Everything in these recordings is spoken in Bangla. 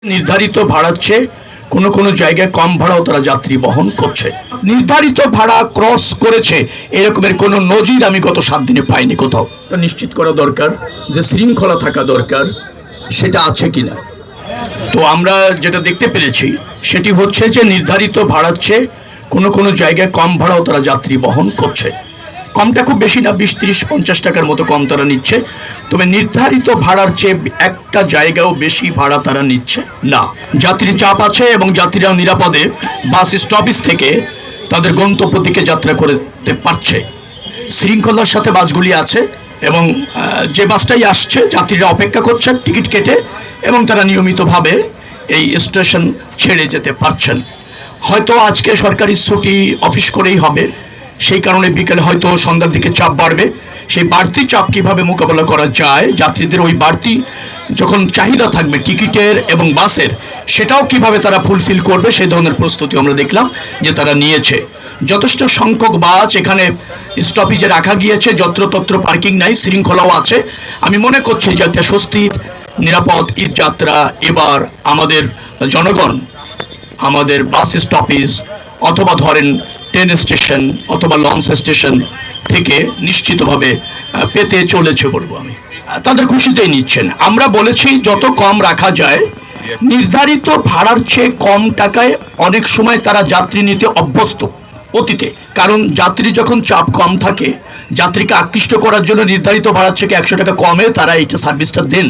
নির্ধারিত ভাড়ার চেয়ে কোনো কোনো জায়গায় কম ভাড়াও তারা যাত্রী বহন করছে। নির্ধারিত ভাড়া ক্রস করেছে এরকমের কোনো নজির আমি গত 7 দিনে পাইনি কোথাও। তা নিশ্চিত করা দরকার যে শৃঙ্খলা থাকা দরকার, সেটা আছে কিনা। তো আমরা যেটা দেখতে পেরেছি সেটি হচ্ছে যে নির্ধারিত ভাড়ার চেয়ে কোনো কোনো জায়গায় কম ভাড়াও তারা যাত্রী বহন করছে। কমটা খুব বেশি না, 20-30-50 টাকার মতো কম তারা নিচ্ছে। তবে নির্ধারিত ভাড়ার চেয়ে একটা জায়গাও বেশি ভাড়া তারা নিচ্ছে না। যাত্রী চাপ আছে এবং যাত্রীরাও নিরাপদে বাস স্টপেজ থেকে তাদের গন্তব্য দিকে যাত্রা করতে পারছে। শৃঙ্খলার সাথে বাসগুলি আছে এবং যে বাসটাই আসছে যাত্রীরা অপেক্ষা করছেন টিকিট কেটে এবং তারা নিয়মিতভাবে এই স্টেশন ছেড়ে যেতে পারছেন। হয়তো আজকে সরকারি ছুটি অফিস করেই হবে, সেই কারণে বিকেলে হয়তো সন্ধ্যার দিকে চাপ বাড়বে। সেই বাড়তি চাপ কীভাবে মোকাবেলা করা যায়, যাত্রীদের ওই বাড়তি যখন চাহিদা থাকবে টিকিটের এবং বাসের, সেটাও কিভাবে তারা ফুলফিল করবে সেই ধরনের প্রস্তুতি আমরা দেখলাম যে তারা নিয়েছে। যথেষ্ট সংখ্যক বাস এখানে স্টপেজে রাখা গিয়েছে, যত্রতত্র পার্কিং নাই, শৃঙ্খলাও আছে। আমি মনে করছি যে একটা স্বস্তির নিরাপদ ঈদ যাত্রা এবার আমাদের জনগণ আমাদের বাস স্টপেজ অথবা ধরেন ট্রেন স্টেশন অথবা লঞ্চ স্টেশন থেকে নিশ্চিতভাবে পেতে চলেছে বলবো আমি। তাদের খুশিতেই নিচ্ছেন। আমরা বলেছি যত কম রাখা যায়, নির্ধারিত ভাড়ার চেয়ে কম টাকায় অনেক সময় তারা যাত্রী নিতে অভ্যস্ত অতীতে। কারণ যাত্রী যখন চাপ কম থাকে, যাত্রীকে আকৃষ্ট করার জন্য নির্ধারিত ভাড়ার থেকে 100 টাকা কমে তারা এইটা সার্ভিসটা দেন।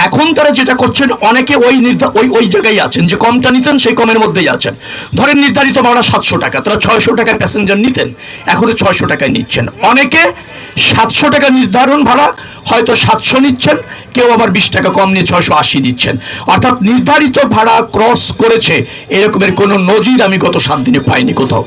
এখন তারা যেটা করছেন, অনেকে ওই জায়গায় আছেন যে কমটা নিতেন সেই কমের মধ্যেই আছেন। ধরেন নির্ধারিত ভাড়া 700 টাকা, তারা 600 টাকায় প্যাসেঞ্জার নিতেন, এখন 600 টাকায় নিচ্ছেন। অনেকে 700 টাকা নির্ধারণ ভাড়া হয়তো 700 নিচ্ছেন, কেউ আবার 20 টাকা কম নিয়ে 680 দিচ্ছেন। অর্থাৎ নির্ধারিত ভাড়া ক্রস করেছে এরকমের কোনো নজির আমি গত 7 দিনে পাইনি কোথাও।